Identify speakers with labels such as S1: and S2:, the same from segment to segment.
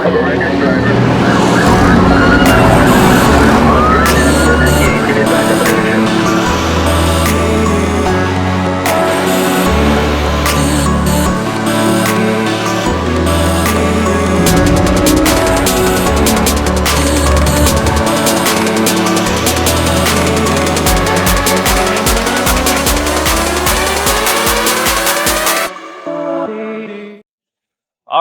S1: All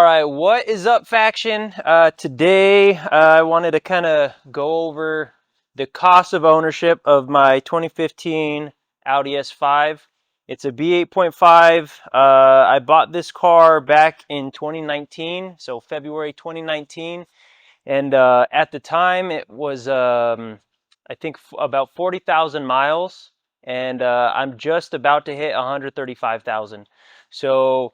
S1: right, what is up, faction? Today I wanted to kind of go over the cost of ownership of my 2015 Audi S5. It's a B8.5. I bought this car back in 2019, so February 2019, and at the time it was I think about 40,000 miles, and I'm just about to hit 135,000. So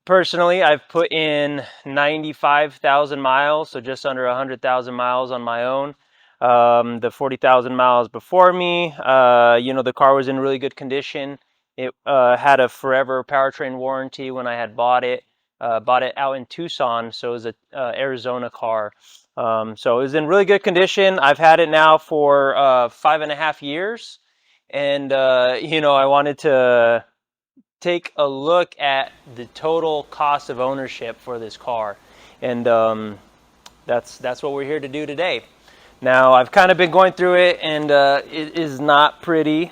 S1: personally, I've put in 95,000 miles, so just under 100,000 miles on my own. The 40,000 miles before me, the car was in really good condition. It had a forever powertrain warranty when I had bought it. Bought it out in Tucson, so it was a Arizona car. So it was in really good condition. I've had it now for 5.5 years, and I wanted to take a look at the total cost of ownership for this car, and that's what we're here to do today. Now, I've kind of been going through it, and it is not pretty.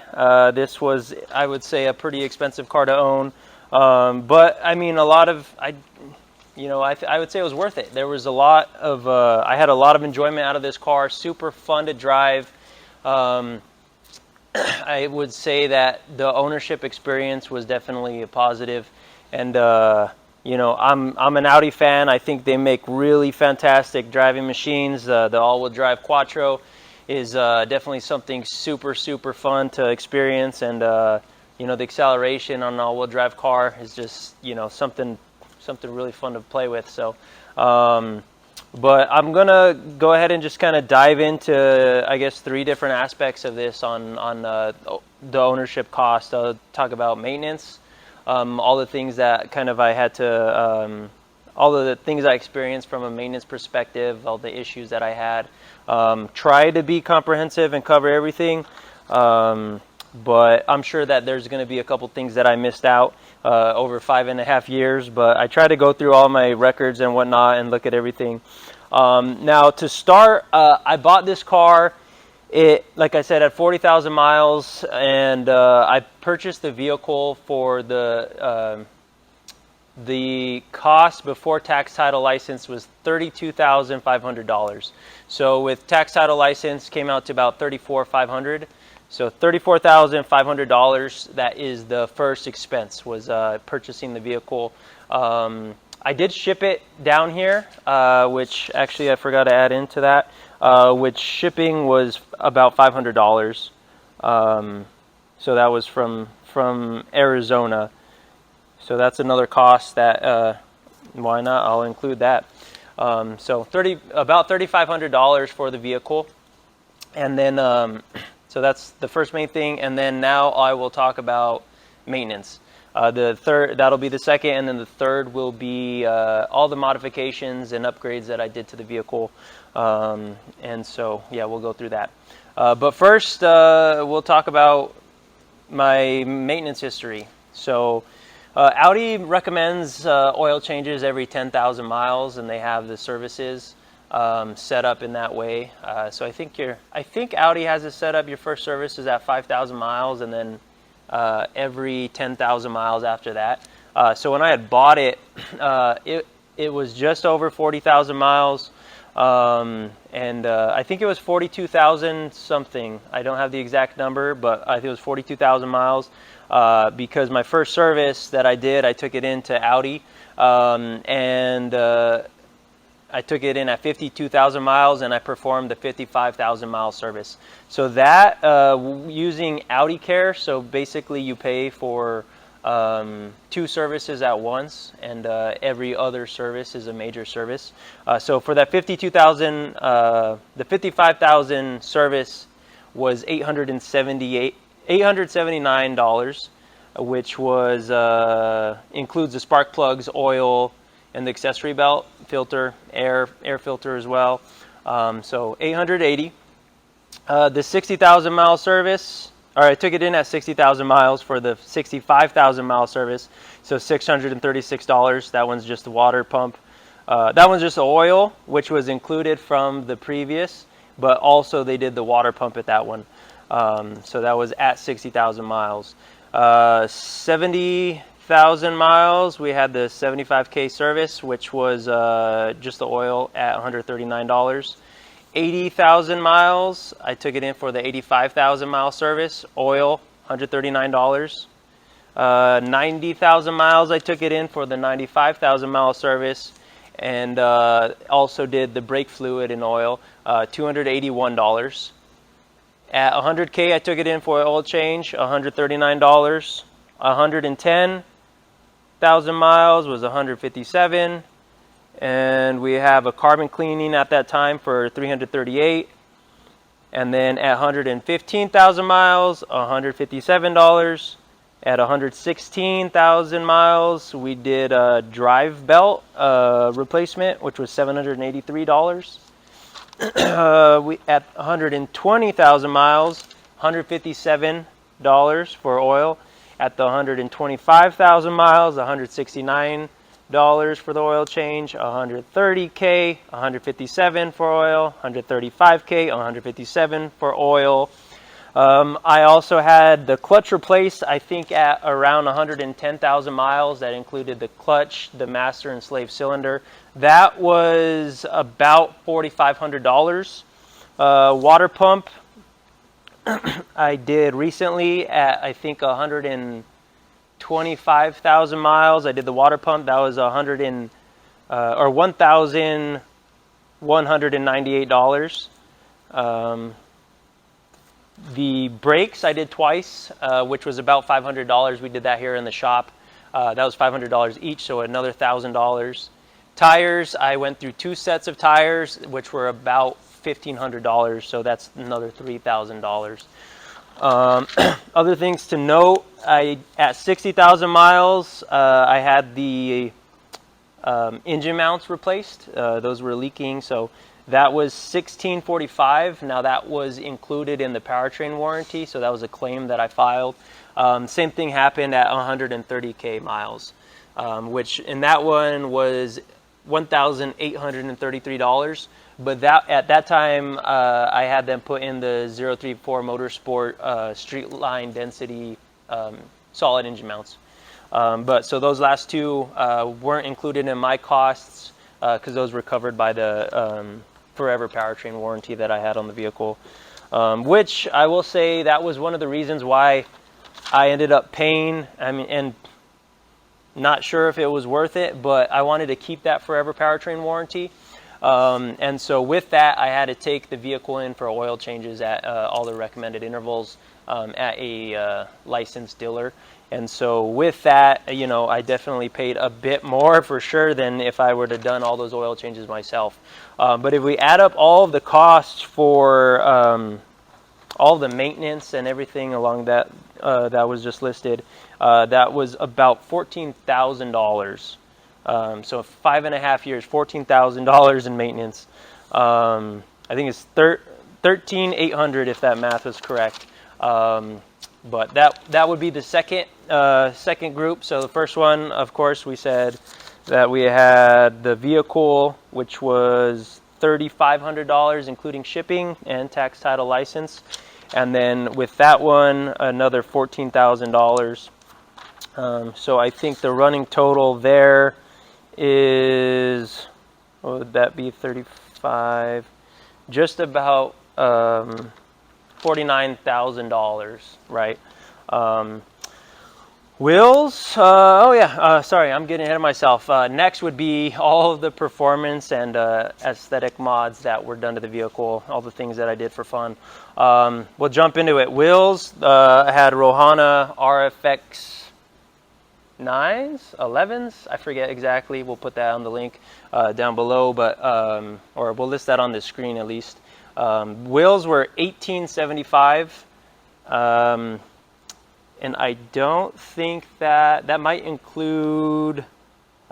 S1: This was, I would say, a pretty expensive car to own, but I mean, I would say it was worth it. There was a lot of I had a lot of enjoyment out of this car. Super fun to drive. I would say that the ownership experience was definitely a positive, and I'm an Audi fan. I think they make really fantastic driving machines. The all-wheel drive Quattro is definitely something super fun to experience, and the acceleration on an all-wheel drive car is just something really fun to play with. So but I'm gonna go ahead and just kind of dive into, I guess, 3 different aspects of this on the ownership cost. I'll talk about maintenance, all the things that kind of I had to, all of the things I experienced from a maintenance perspective, all the issues that I had. Try to be comprehensive and cover everything, but I'm sure that there's going to be a couple things that I missed out over 5.5 years, but I try to go through all my records and whatnot and look at everything. Now, to start, I bought this car, like I said, at 40,000 miles, and I purchased the vehicle for the cost before tax, title, license was $32,500. So with tax, title, license came out to about $34,500. So $34,500, that is the first expense, was purchasing the vehicle. I did ship it down here, which actually I forgot to add into that, which shipping was about $500. So that was from Arizona. So that's another cost that, why not, I'll include that. So about $3,500 for the vehicle. And then, so that's the first main thing, and then now I will talk about maintenance. The third, that'll be the second, and then the third will be all the modifications and upgrades that I did to the vehicle. And so, yeah, we'll go through that. But first, we'll talk about my maintenance history. So Audi recommends oil changes every 10,000 miles, and they have the services set up in that way. So I think Audi has it set up. Your first service is at 5,000 miles, and then every 10,000 miles after that. So when I had bought it, it was just over 40,000 miles, and I think it was 42,000 something. I don't have the exact number, but I think it was 42,000 miles, because my first service that I did, I took it into Audi, and I took it in at 52,000 miles, and I performed the 55,000 mile service. So that, using Audi Care, so basically you pay for 2 services at once, and every other service is a major service. So for that 52,000, the 55,000 service was $879, which was includes the spark plugs, oil, and the accessory belt, filter, air filter as well. So $880. The 60,000 mile service, or I took it in at 60,000 miles for the 65,000 mile service, so $636. That one's just the water pump. That one's just the oil, which was included from the previous, but also they did the water pump at that one. So that was at 60,000 miles. 70,000 miles, we had the 75K service, which was just the oil at $139. 80,000 miles, I took it in for the 85,000 mile service, oil, $139. 90,000 miles, I took it in for the 95,000 mile service, and also did the brake fluid and oil, $281. At 100K, I took it in for oil change, $139. 110,000 miles was $157. And we have a carbon cleaning at that time for $338. And then at 115,000 miles, $157. At 116,000 miles, we did a drive belt replacement, which was $783. At 120,000 miles, $157 for oil. At the 125,000 miles, $169 for the oil change. 130K, $157 for oil. 135K, $157 for oil. I also had the clutch replaced, I think at around 110,000 miles. That included the clutch, the master and slave cylinder. That was about $4,500. Water pump, I did recently at I think 125,000 miles. I did the water pump. That was $1,198. The brakes I did twice, which was about $500. We did that here in the shop. That was $500 each, so another $1,000. Tires, I went through 2 sets of tires, which were about $1,500, so that's another $3,000. Other things to note, at 60,000 miles, I had the engine mounts replaced. Those were leaking, so that was $1,645. Now that was included in the powertrain warranty, so that was a claim that I filed. Same thing happened at 130K miles, which in that one was $1,833. But that at that time, I had them put in the 034 Motorsport street line density solid engine mounts. But so those last two weren't included in my costs because those were covered by the forever powertrain warranty that I had on the vehicle, which I will say that was one of the reasons why I ended up paying. I mean, and not sure if it was worth it, but I wanted to keep that forever powertrain warranty. And so with that, I had to take the vehicle in for oil changes at all the recommended intervals at a licensed dealer. And so with that, you know, I definitely paid a bit more for sure than if I were to done all those oil changes myself. But if we add up all of the costs for all the maintenance and everything along that that was just listed, that was about $14,000. So 5.5 years, $14,000 in maintenance. I think it's $13,800 if that math is correct. But that would be the second group. So the first one, of course, we said that we had the vehicle, which was $3,500 including shipping and tax, title, license, and then with that one another $14,000. So I think the running total there is, what would that be, 35, just about $49,000, right? Wheels, sorry, I'm getting ahead of myself. Next would be all of the performance and aesthetic mods that were done to the vehicle, all the things that I did for fun. We'll jump into it. Wheels, I had Rohana RFX 9s, 11s, I forget exactly. We'll put that on the link down below, but or we'll list that on the screen at least. Wheels were $1,875, and I don't think that might include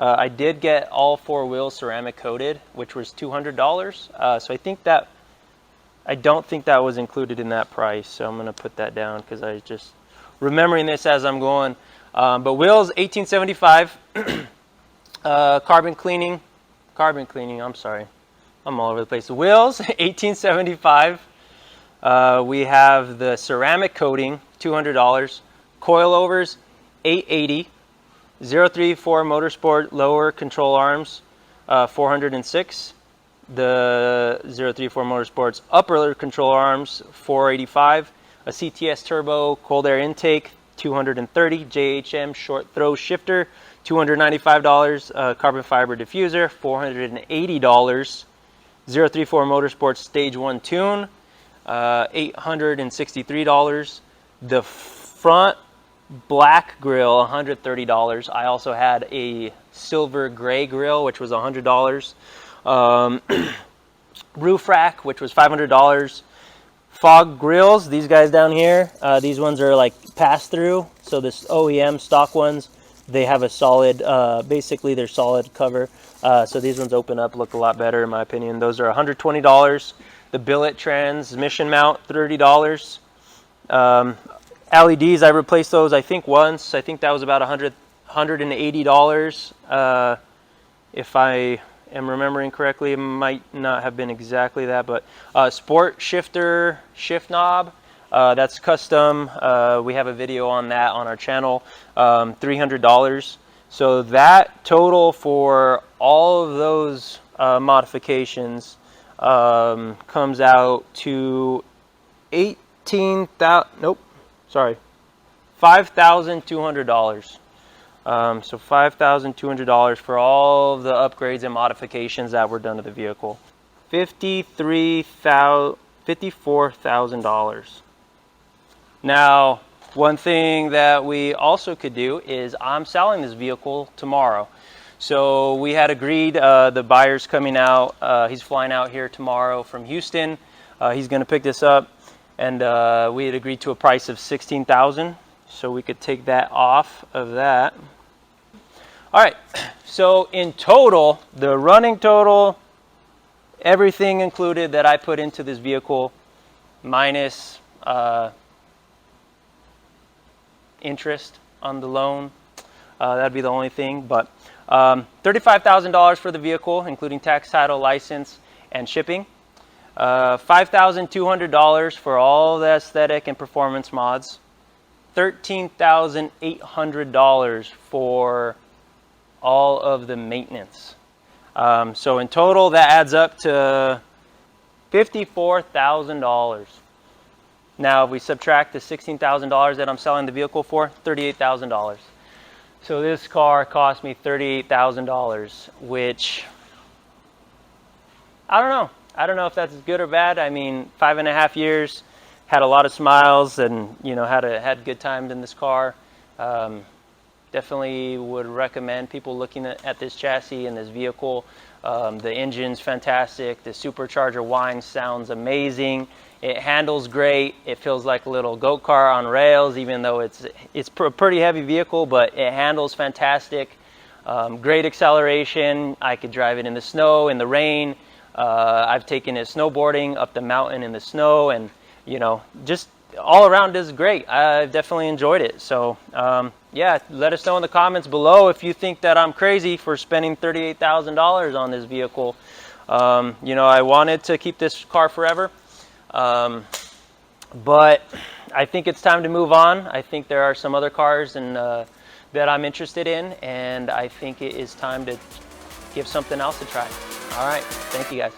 S1: I did get all 4 wheels ceramic coated, which was $200. So I don't think that was included in that price. So I'm gonna put that down because I just remembering this as I'm going. But wheels $1875. Carbon cleaning. I'm sorry, I'm all over the place. Wheels $1875. We have the ceramic coating, $200. Coilovers, $880. 034 Motorsport lower control arms, $406. The 034 Motorsports upper control arms, $485. A CTS turbo cold air intake, $230. JHM short throw shifter, $295. Carbon fiber diffuser, $480. 034 Motorsports stage 1 tune, $863. The front black grill, $130. I also had a silver gray grill, which was $100. Roof rack, which was $500. Fog grills, these guys down here, these ones are like pass through. So this OEM stock ones, they have a solid, basically they're solid cover. So these ones open up, look a lot better in my opinion. Those are $120. The billet transmission mount, $30. LEDs, I replaced those I think once. I think that was about $180. If I am remembering correctly, it might not have been exactly that, but sport shifter shift knob, that's custom. We have a video on that on our channel, $300. So that total for all of those modifications comes out to $5,200. So $5,200 for all of the upgrades and modifications that were done to the vehicle. $54,000. Now, one thing that we also could do is I'm selling this vehicle tomorrow. So we had agreed, the buyer's coming out, he's flying out here tomorrow from Houston. He's gonna pick this up. And we had agreed to a price of $16,000, so we could take that off of that. All right, so in total, the running total, everything included that I put into this vehicle, minus interest on the loan, that'd be the only thing. But $35,000 for the vehicle, including tax, title, license, and shipping. $5,200 for all the aesthetic and performance mods. $13,800 for all of the maintenance. So in total, that adds up to $54,000. Now, if we subtract the $16,000 that I'm selling the vehicle for, $38,000. So this car cost me $38,000, which I don't know. I don't know if that's good or bad. I mean, 5.5 years, had a lot of smiles, and had good times in this car. Definitely would recommend people looking at this chassis and this vehicle. The engine's fantastic. The supercharger whine sounds amazing. It handles great. It feels like a little go-kart on rails, even though it's a pretty heavy vehicle, but it handles fantastic. Great acceleration. I could drive it in the snow, in the rain. I've taken it snowboarding up the mountain in the snow, and just all around is great. I've definitely enjoyed it. So yeah, let us know in the comments below if you think that I'm crazy for spending $38,000 on this vehicle. I wanted to keep this car forever, but I think it's time to move on. I think there are some other cars that I'm interested in, and I think it is time to give something else a try. All right, thank you guys.